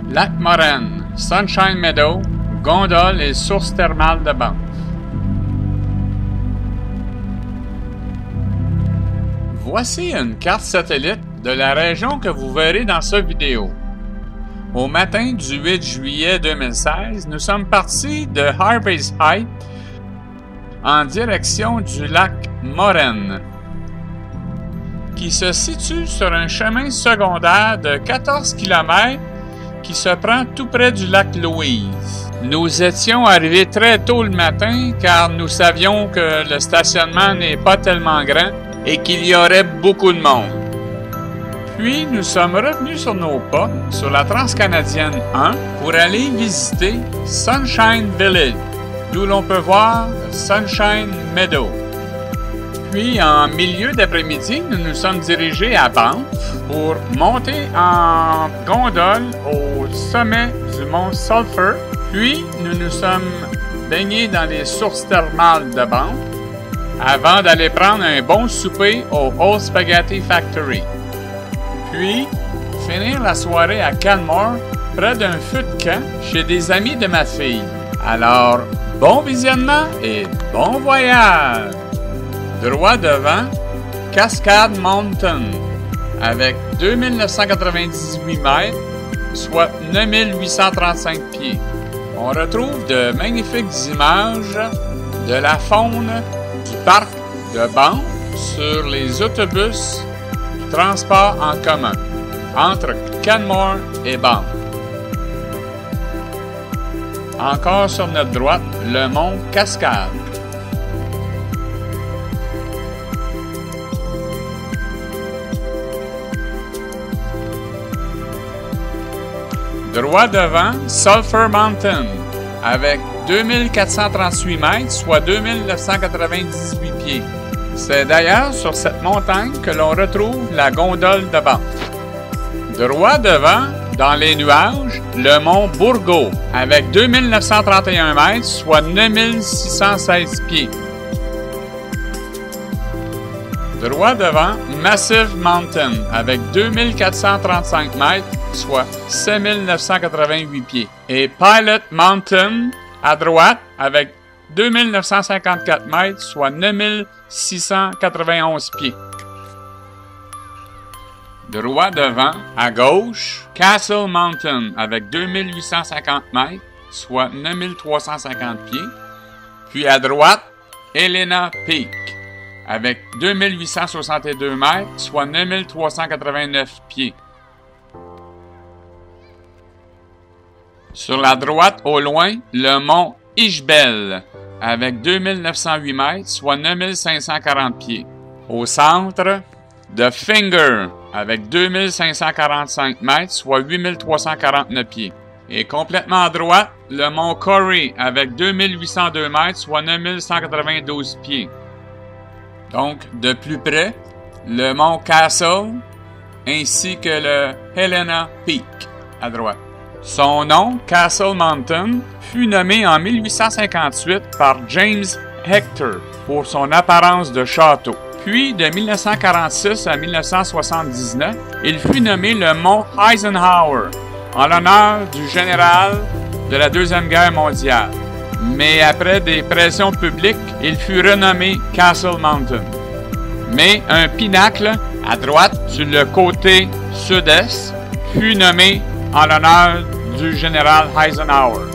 Lac Moraine, Sunshine Meadow, gondole et source thermale de Banff. Voici une carte satellite de la région que vous verrez dans cette vidéo. Au matin du 8 juillet 2016, nous sommes partis de Harvey's Heights en direction du lac Moraine, qui se situe sur un chemin secondaire de 14 km qui se prend tout près du lac Louise. Nous étions arrivés très tôt le matin car nous savions que le stationnement n'est pas tellement grand et qu'il y aurait beaucoup de monde. Puis nous sommes revenus sur nos pas sur la Transcanadienne 1 pour aller visiter Sunshine Village, d'où l'on peut voir Sunshine Meadow. Puis, en milieu d'après-midi, nous nous sommes dirigés à Banff pour monter en gondole au sommet du mont Sulphur. Puis, nous nous sommes baignés dans les sources thermales de Banff avant d'aller prendre un bon souper au Old Spaghetti Factory. Puis, finir la soirée à Canmore, près d'un feu de camp chez des amis de ma fille. Alors, bon visionnement et bon voyage! Droit devant, Cascade Mountain, avec 2998 mètres, soit 9835 pieds. On retrouve de magnifiques images de la faune du parc de Banff sur les autobus du transport en commun entre Canmore et Banff. Encore sur notre droite, le mont Cascade. Droit devant, Sulphur Mountain, avec 2438 mètres, soit 2998 pieds. C'est d'ailleurs sur cette montagne que l'on retrouve la gondole de Banff. Droit devant, dans les nuages, le mont Bourgault, avec 2931 mètres, soit 9616 pieds. Droit devant, Massive Mountain, avec 2435 mètres, soit 7988 pieds. Et Pilot Mountain, à droite, avec 2954 mètres, soit 9691 pieds. Droit devant, à gauche, Castle Mountain, avec 2850 mètres, soit 9350 pieds. Puis à droite, Helena Peak, avec 2862 mètres, soit 9389 pieds. Sur la droite, au loin, le mont Ishbel, avec 2908 mètres, soit 9540 pieds. Au centre, The Finger, avec 2545 mètres, soit 8349 pieds. Et complètement à droite, le mont Corey, avec 2802 mètres, soit 9192 pieds. Donc, de plus près, le mont Castle, ainsi que le Helena Peak, à droite. Son nom, Castle Mountain, fut nommé en 1858 par James Hector pour son apparence de château. Puis, de 1946 à 1979, il fut nommé le mont Eisenhower, en l'honneur du général de la Deuxième Guerre mondiale. Mais après des pressions publiques, il fut renommé Castle Mountain. Mais un pinacle, à droite, sur le côté sud-est, fut nommé en l'honneur du général Eisenhower.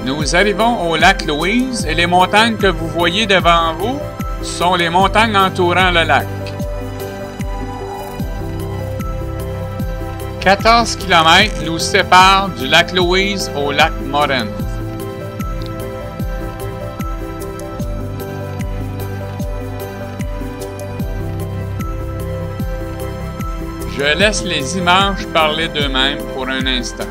Nous arrivons au lac Louise et les montagnes que vous voyez devant vous sont les montagnes entourant le lac. 14 km nous séparent du lac Louise au lac Moraine. Je laisse les images parler d'eux-mêmes pour un instant.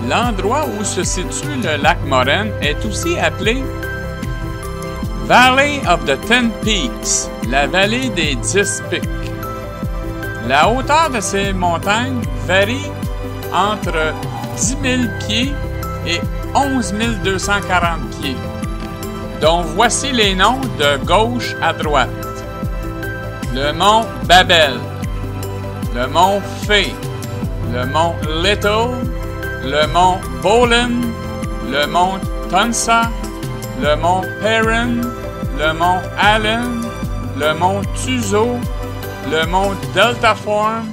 L'endroit où se situe le lac Moraine est aussi appelé Valley of the Ten Peaks, la vallée des 10 pics. La hauteur de ces montagnes varie entre 10 000 pieds et 11 240 pieds, dont voici les noms de gauche à droite. Le mont Babel, le mont Fay, le mont Little, le mont Bolin, le mont Tonsa, le mont Perrin, le mont Allen, le mont Tuzo, le mont Deltaform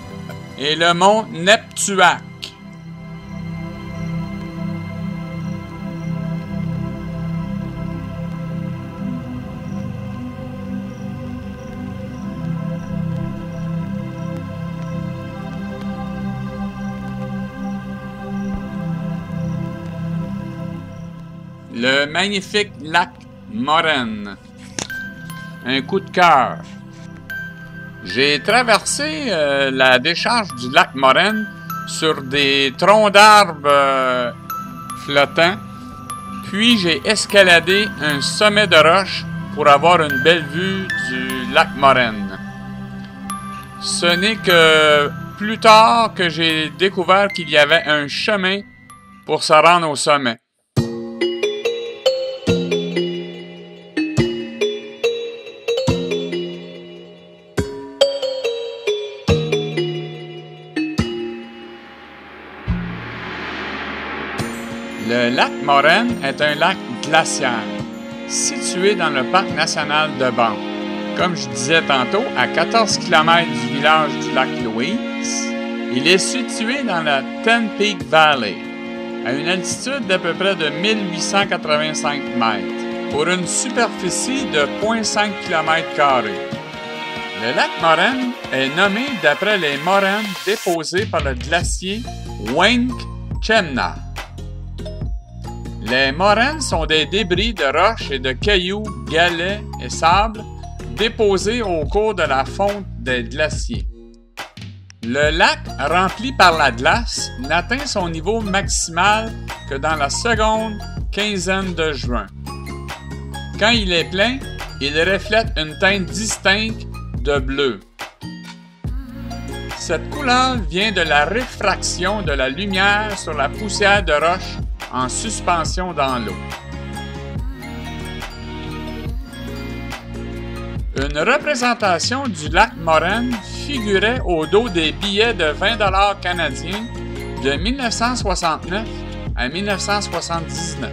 et le mont Neptuac. Le magnifique lac Moraine. Un coup de cœur. J'ai traversé la décharge du lac Moraine sur des troncs d'arbres flottants, puis j'ai escaladé un sommet de roche pour avoir une belle vue du lac Moraine. Ce n'est que plus tard que j'ai découvert qu'il y avait un chemin pour se rendre au sommet. Le lac Moraine est un lac glaciaire, situé dans le parc national de Banff. Comme je disais tantôt, à 14 km du village du lac Louise, il est situé dans la Ten Peak Valley, à une altitude d'à peu près de 1885 mètres, pour une superficie de 0,5 km². Le lac Moraine est nommé d'après les moraines déposées par le glacier Wayne Chemna. Les moraines sont des débris de roches et de cailloux, galets et sable déposés au cours de la fonte des glaciers. Le lac, rempli par la glace, n'atteint son niveau maximal que dans la seconde quinzaine de juin. Quand il est plein, il reflète une teinte distincte de bleu. Cette couleur vient de la réfraction de la lumière sur la poussière de roche en suspension dans l'eau. Une représentation du lac Moraine figurait au dos des billets de 20 $ canadiens de 1969 à 1979.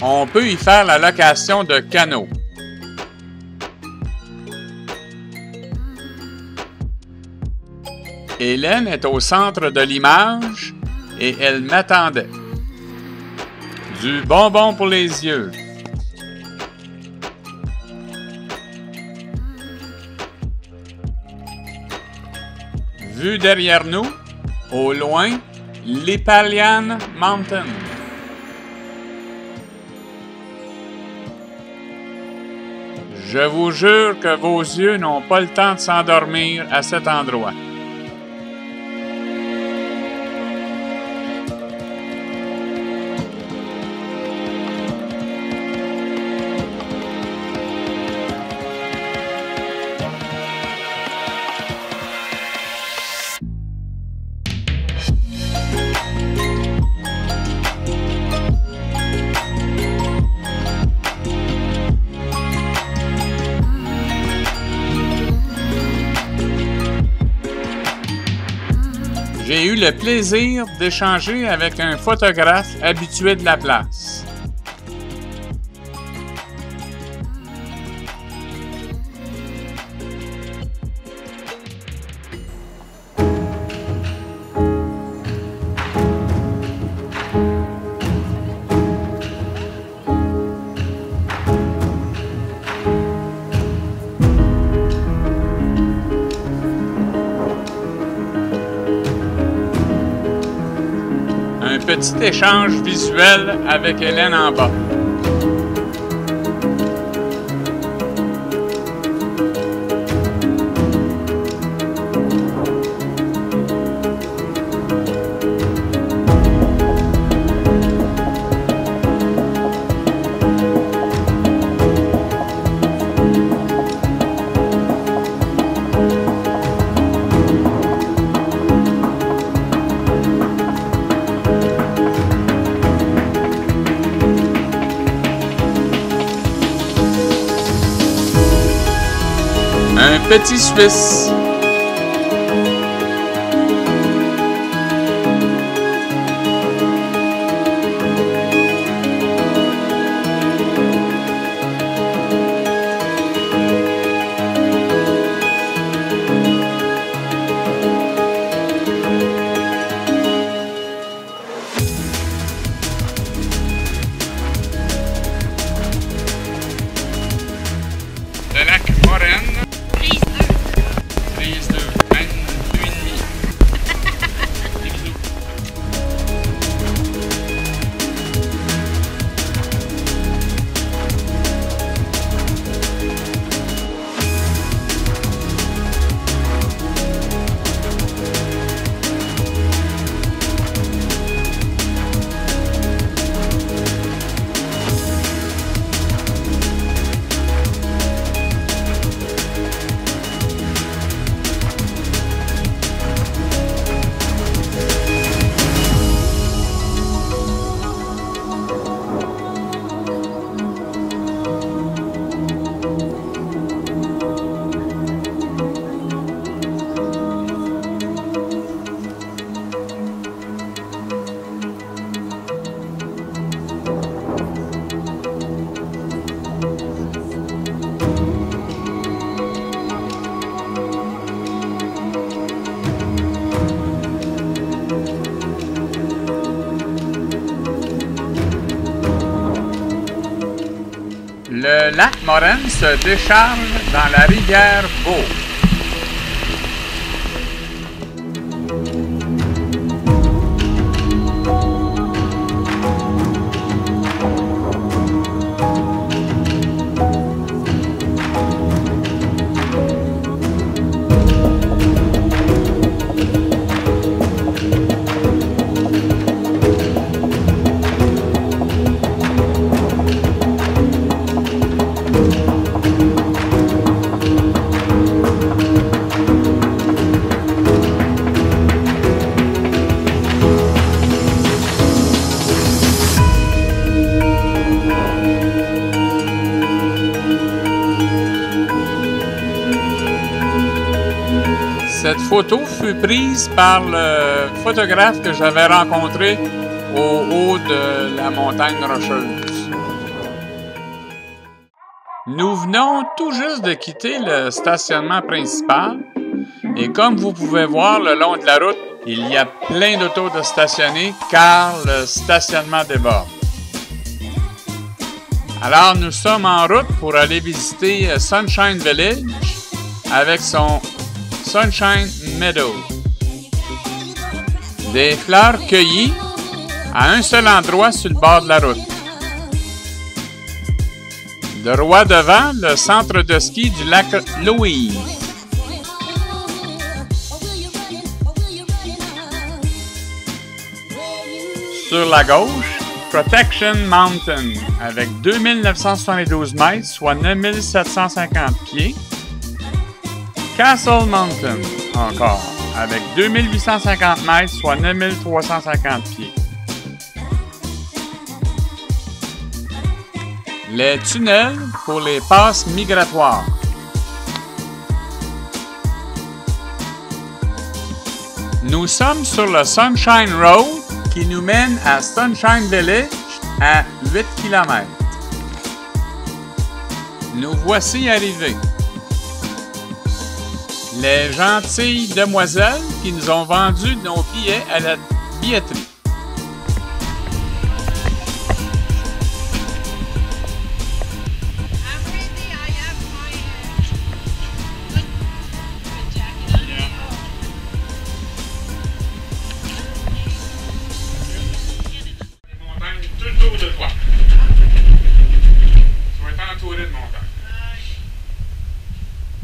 On peut y faire la location de canots. Hélène est au centre de l'image et elle m'attendait. Du bonbon pour les yeux. Vue derrière nous, au loin, l'Ipalian Mountain. Je vous jure que vos yeux n'ont pas le temps de s'endormir à cet endroit. J'ai eu le plaisir d'échanger avec un photographe habitué de la place. Petit échange visuel avec Hélène en bas. Un petit Suisse. Le lac Moraine. Prise 2. 22,5. Des bisous. Le lac Moraine se décharge dans la rivière Beau. Cette photo fut prise par le photographe que j'avais rencontré au haut de la montagne rocheuse. Nous venons tout juste de quitter le stationnement principal et comme vous pouvez voir le long de la route, il y a plein d'autos de stationner car le stationnement déborde. Alors nous sommes en route pour aller visiter Sunshine Village avec son Sunshine Meadow. Des fleurs cueillies à un seul endroit sur le bord de la route. Droit devant, le centre de ski du lac Louise. Sur la gauche, Protection Mountain avec 2972 mètres, soit 9750 pieds. Castle Mountain, encore, avec 2850 mètres, soit 9350 pieds. Les tunnels pour les passes migratoires. Nous sommes sur le Sunshine Road qui nous mène à Sunshine Village à 8 km. Nous voici arrivés. Les gentilles demoiselles qui nous ont vendu nos billets à la billetterie. Les montagnes tout autour de toi. Tu vas être entouré de montagnes.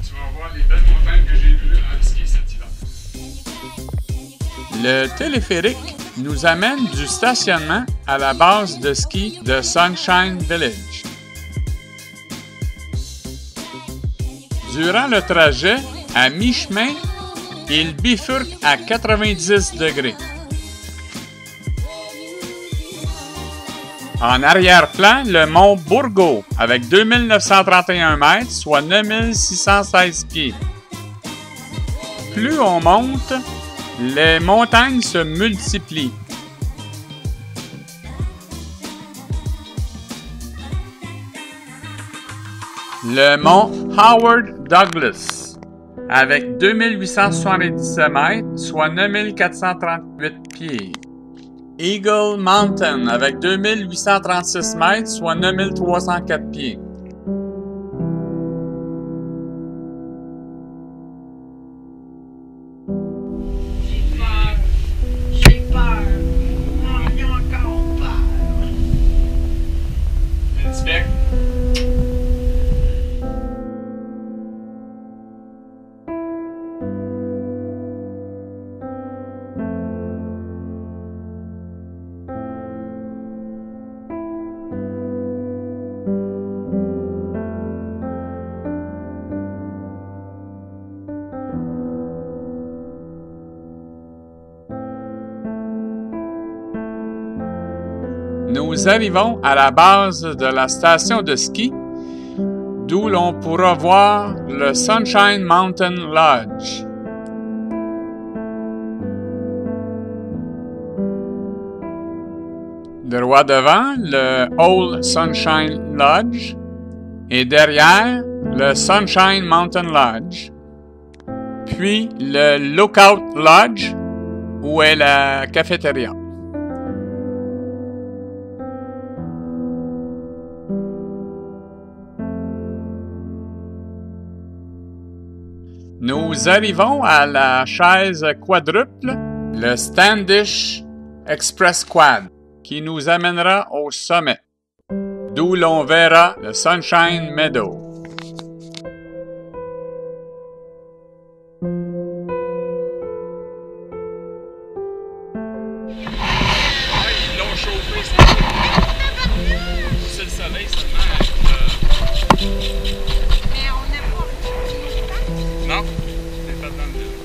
Tu vas voir les belles montagnes que j'ai vues à ski cet hiver. Le téléphérique nous amène du stationnement à la base de ski de Sunshine Village. Durant le trajet, à mi-chemin, il bifurque à 90 degrés. En arrière-plan, le mont Burgo, avec 2931 mètres, soit 9616 pieds. Plus on monte, les montagnes se multiplient. Le mont Howard Douglas, avec 2877 mètres, soit 9438 pieds. Eagle Mountain, avec 2836 mètres, soit 9304 pieds. J'ai peur. On a encore peur. Inspecte. Nous arrivons à la base de la station de ski, d'où l'on pourra voir le Sunshine Mountain Lodge. Droit devant, le Old Sunshine Lodge, et derrière, le Sunshine Mountain Lodge. Puis le Lookout Lodge, où est la cafétéria. Nous arrivons à la chaise quadruple, le Standish Express Quad, qui nous amènera au sommet, d'où l'on verra le Sunshine Meadow. Ils l'ont chauffé, c'est le soleil seulement. Mais on n'a pas Non, c'est pas dans le vide.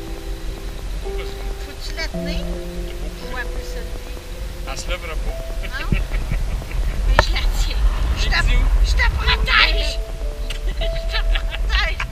Faut-tu la tenir? Ou elle peut se lever? Elle se lèvera pas. Non? Mais je la tiens. Je te protège! Je te protège!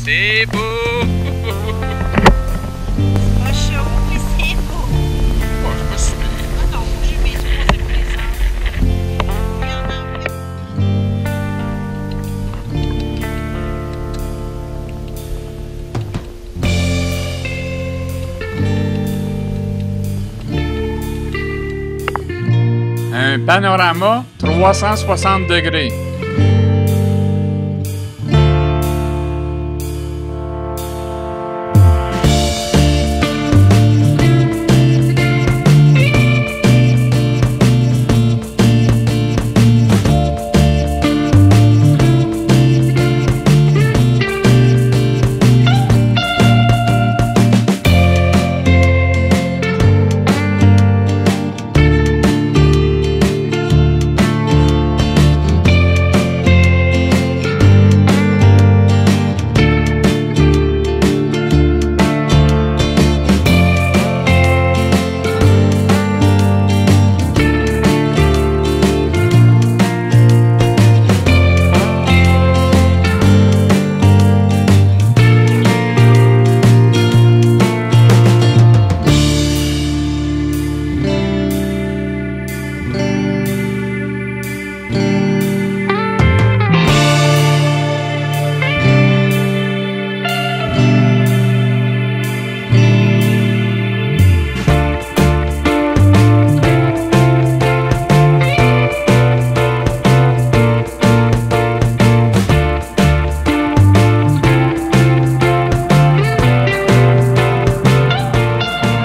C'est beau! Pas chaud, mais c'est beau. Oh, c'est pas super. Ah non, j'ai mes trois présents. Il y en a plus. Un panorama 360 degrés.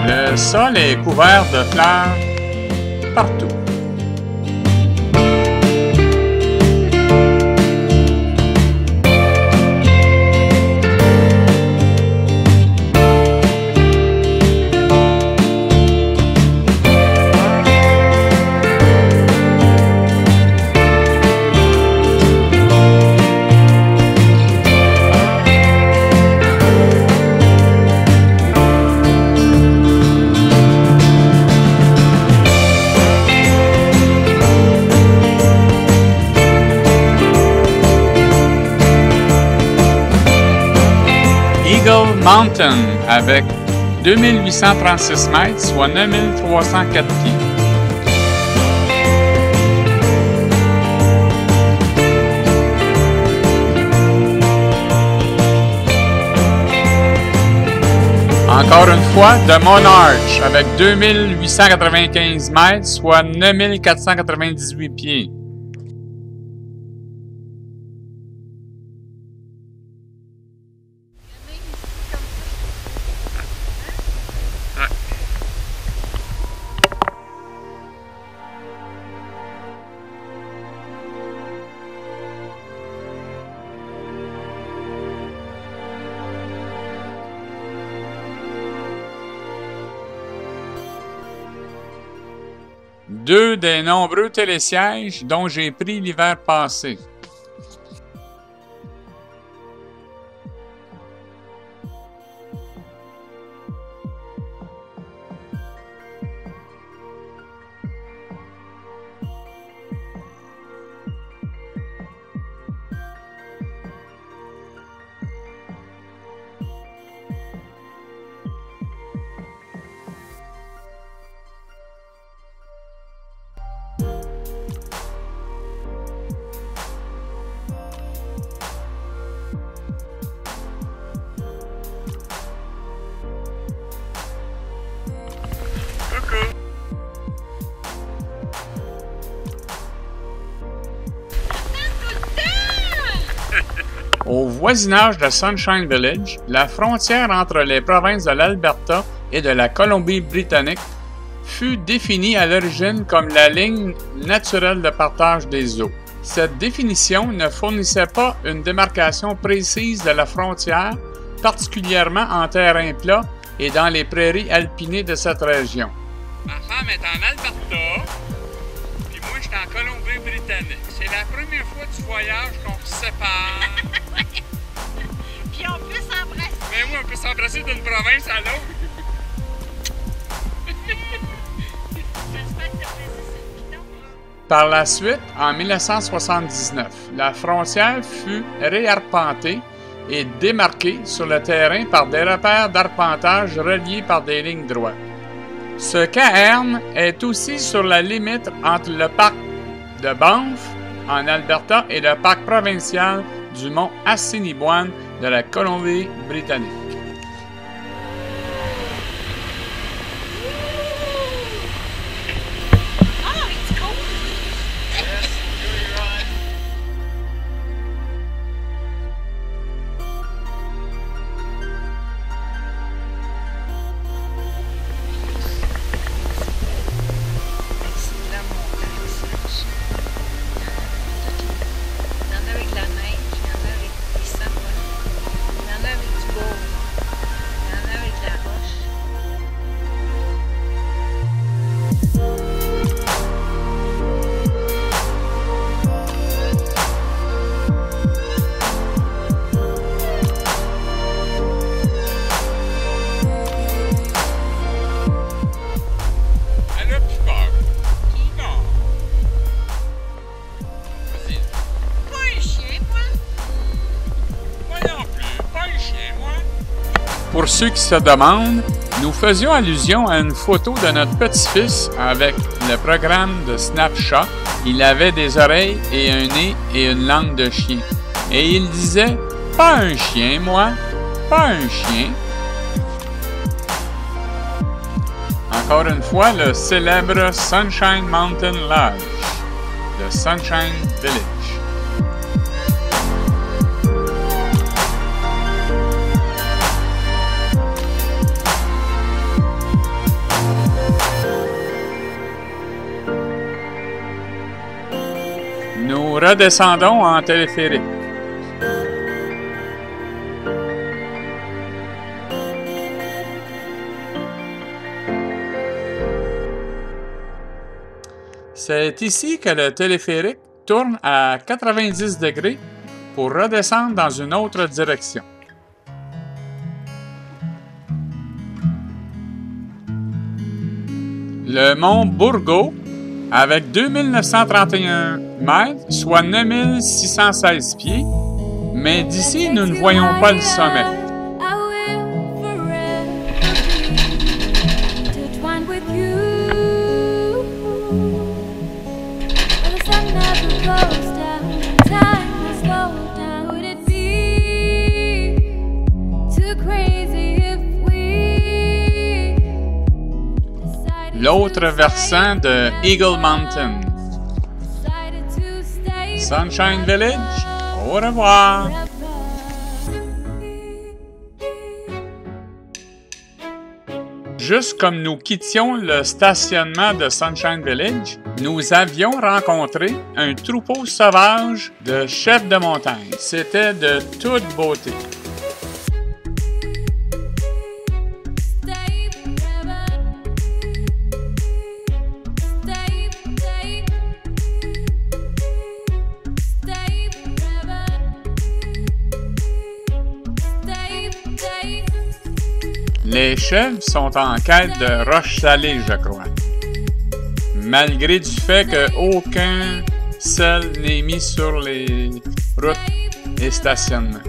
Le sol est couvert de fleurs partout. Eagle Mountain avec 2836 mètres, soit 9304 pieds. Encore une fois, The Monarch avec 2895 mètres, soit 9498 pieds. Deux des nombreux télésièges dont j'ai pris l'hiver passé. Au voisinage de Sunshine Village, la frontière entre les provinces de l'Alberta et de la Colombie-Britannique fut définie à l'origine comme la ligne naturelle de partage des eaux. Cette définition ne fournissait pas une démarcation précise de la frontière, particulièrement en terrain plat et dans les prairies alpinées de cette région. Ma femme est en Alberta, puis moi, je suis en Colombie-Britannique. C'est la première fois du voyage qu'on se sépare. Puis on peut s'embrasser. Mais oui, on peut s'embrasser d'une province à l'autre. J'espère que t'as plaisir cette bidon. Par la suite, en 1979, la frontière fut réarpentée est démarquée sur le terrain par des repères d'arpentage reliés par des lignes droites. Ce cairn est aussi sur la limite entre le parc de Banff, en Alberta, et le parc provincial du mont Assiniboine de la Colombie-Britannique. Pour ceux qui se demandent, nous faisions allusion à une photo de notre petit-fils avec le programme de Snapchat. Il avait des oreilles et un nez et une langue de chien. Et il disait « Pas un chien, moi, pas un chien ». Encore une fois, le célèbre Sunshine Mountain Lodge, le Sunshine Village. Nous redescendons en téléphérique. C'est ici que le téléphérique tourne à 90 degrés pour redescendre dans une autre direction. Le mont Burgo, avec 2931 mètres, soit 9616 pieds, mais d'ici, nous ne voyons pas le sommet. L'autre versant de Eagle Mountain. Sunshine Village, au revoir! Juste comme nous quittions le stationnement de Sunshine Village, nous avions rencontré un troupeau sauvage de chefs de montagne. C'était de toute beauté. Les chèvres sont en quête de roches salées, je crois. Malgré du fait qu'aucun sel n'est mis sur les routes et stationnements.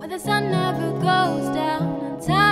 The sun never goes down and time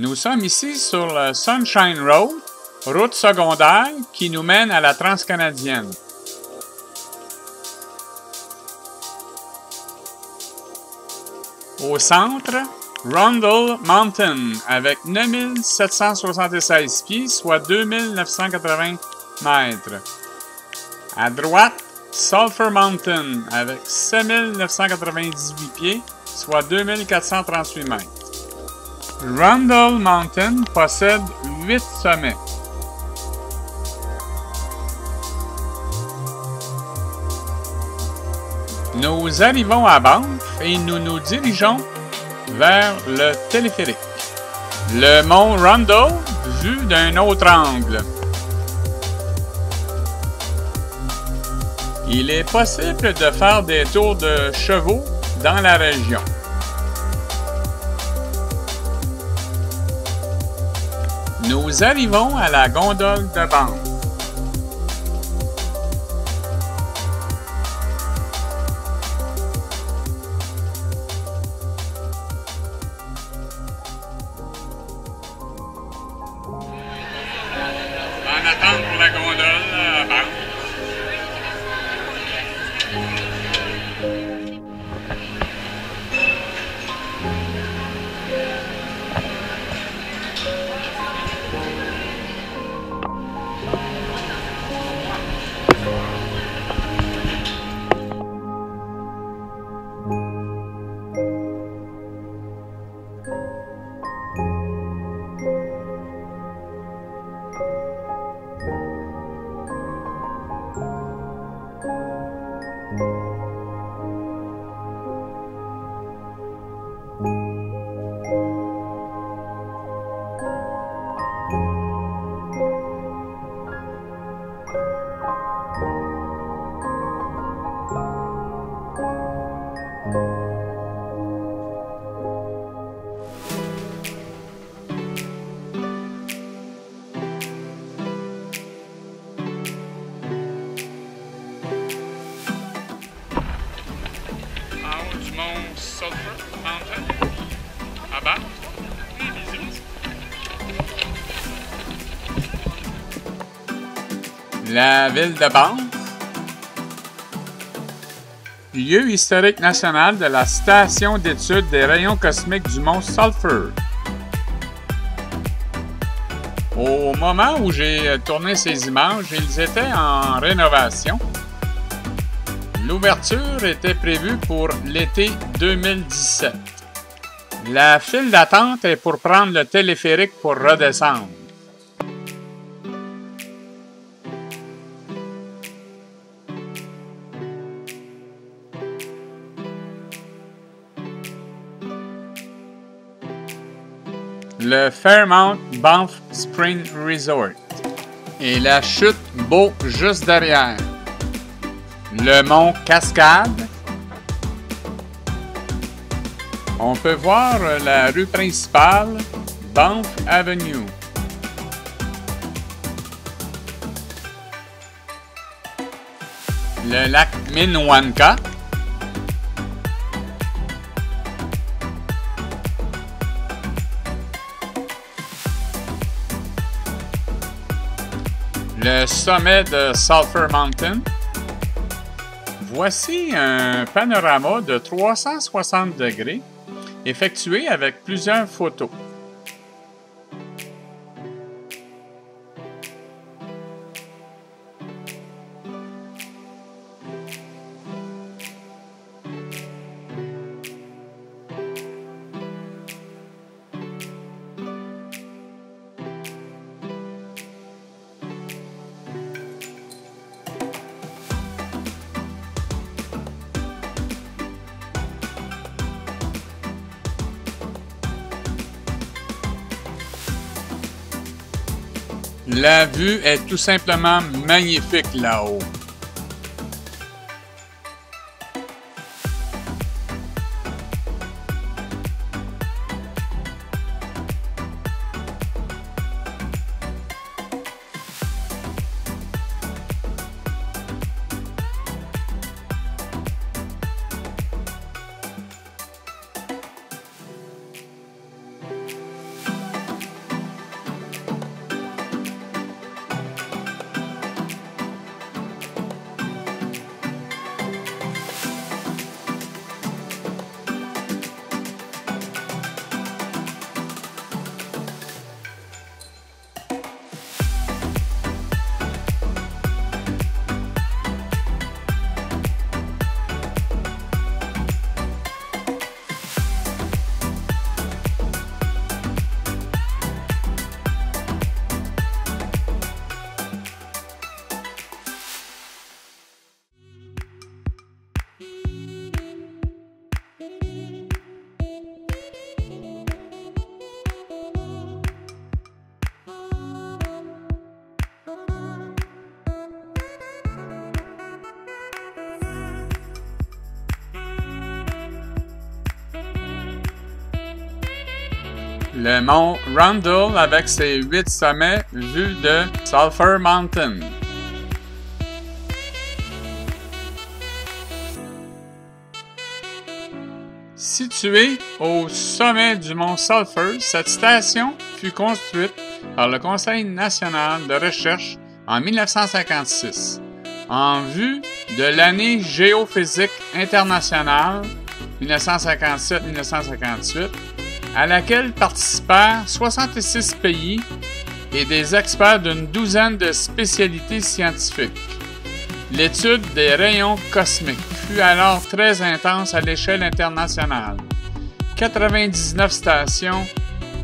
Nous sommes ici sur le Sunshine Road, route secondaire qui nous mène à la Transcanadienne. Au centre, Rundle Mountain avec 9776 pieds, soit 2980 mètres. À droite, Sulphur Mountain avec 7998 pieds, soit 2438 mètres. Rundle Mountain possède 8 sommets. Nous arrivons à Banff et nous nous dirigeons vers le téléphérique. Le mont Rundle vu d'un autre angle. Il est possible de faire des tours de chevaux dans la région. Nous arrivons à la gondole de Banff. En attente pour la gondole à Banff. Du mont Sulphur Mountain, à Banff, et visible. La ville de Banff, lieu historique national de la station d'étude des rayons cosmiques du mont Sulphur. Au moment où j'ai tourné ces images, ils étaient en rénovation. L'ouverture était prévue pour l'été 2017. La file d'attente est pour prendre le téléphérique pour redescendre. Le Fairmount Banff Spring Resort et la chute Beau juste derrière. Le mont Cascade. On peut voir la rue principale, Banff Avenue. Le lac Minnewanka. Le sommet de Sulphur Mountain. Voici un panorama de 360 degrés effectué avec plusieurs photos. La vue est tout simplement magnifique là-haut. le mont Rundle avec ses 8 sommets vus de Sulphur Mountain. Située au sommet du mont Sulphur, cette station fut construite par le Conseil national de recherche en 1956 en vue de l'année géophysique internationale 1957-1958 à laquelle participèrent 66 pays et des experts d'une douzaine de spécialités scientifiques. L'étude des rayons cosmiques fut alors très intense à l'échelle internationale. 99 stations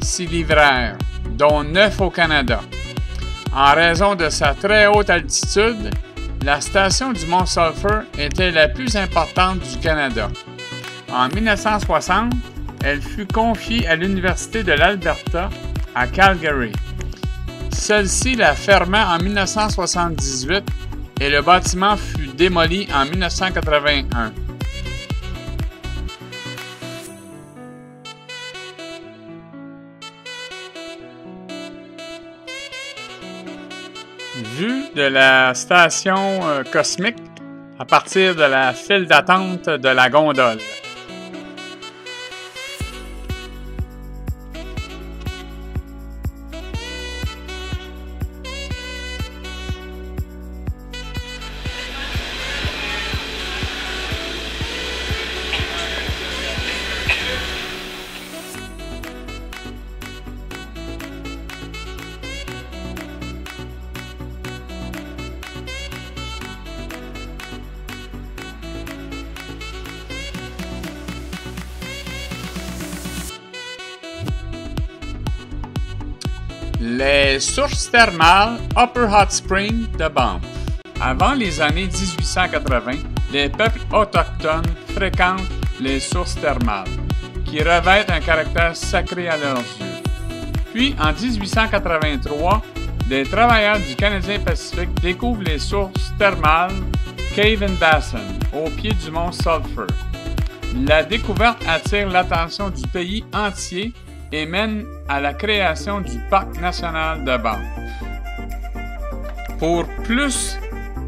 s'y livrèrent, dont 9 au Canada. En raison de sa très haute altitude, la station du mont Sulphur était la plus importante du Canada. En 1960, elle fut confiée à l'Université de l'Alberta à Calgary. Celle-ci la ferma en 1978 et le bâtiment fut démoli en 1981. Vue de la station cosmique à partir de la file d'attente de la gondole. Les sources thermales Upper Hot Spring de Banff. Avant les années 1880, les peuples autochtones fréquentent les sources thermales, qui revêtent un caractère sacré à leurs yeux. Puis, en 1883, des travailleurs du Canadien Pacifique découvrent les sources thermales Cave and Basin, au pied du mont Sulphur. La découverte attire l'attention du pays entier et mène à la création du Parc national de Banff. Pour plus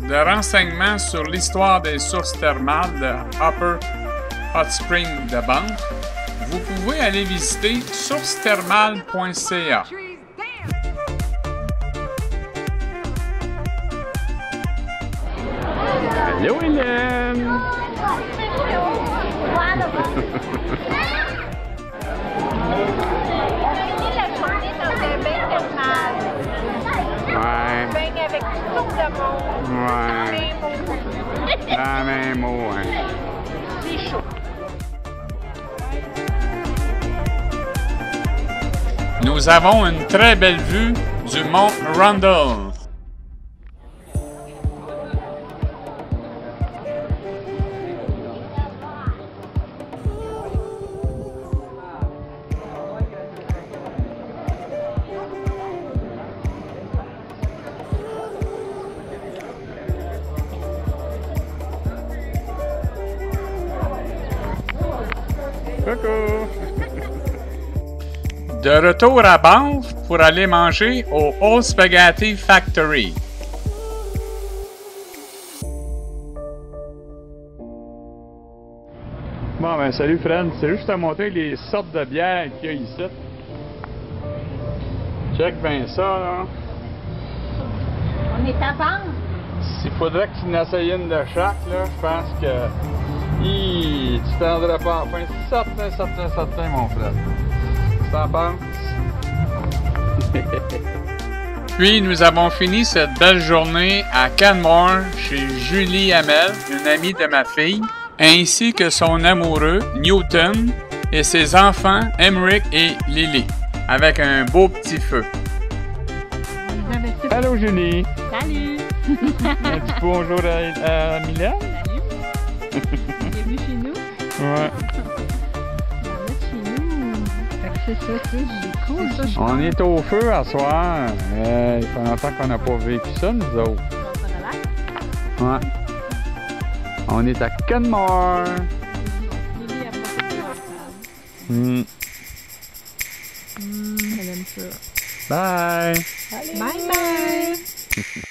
de renseignements sur l'histoire des sources thermales de Upper Hot Spring de Banff, vous pouvez aller visiter sourcethermale.ca. Hello, Hélène! Avec tout le monde. Ouais. La même eau, hein. C'est chaud. Nous avons une très belle vue du mont Rundle. Coucou! De retour à Banff pour aller manger au Old Spaghetti Factory. Bon ben salut Fred, c'est juste à montrer les sortes de bières qu'il y a ici. Check bien ça là. On est à Banff. S'il faudrait que tu n'essayes une de chaque là, je pense que tu tendrais pas enfin. Certain mon frère. Tu t'en penses? Puis nous avons fini cette belle journée à Canmore chez Julie Hamel, une amie de ma fille, ainsi que son amoureux Newton et ses enfants Emmerich et Lily, avec un beau petit feu. Allô Julie! Salut! Un petit bonjour à Mylène? Salut! Bienvenue chez nous? Ouais. Chez nous. Fait que c'est ça, c'est cool ça. On est au feu à soir. Il fait longtemps qu'on n'a pas vécu ça, nous autres. Ouais. On est à Canmore. Lily a pas fait de Elle aime ça. Bye! Bye bye!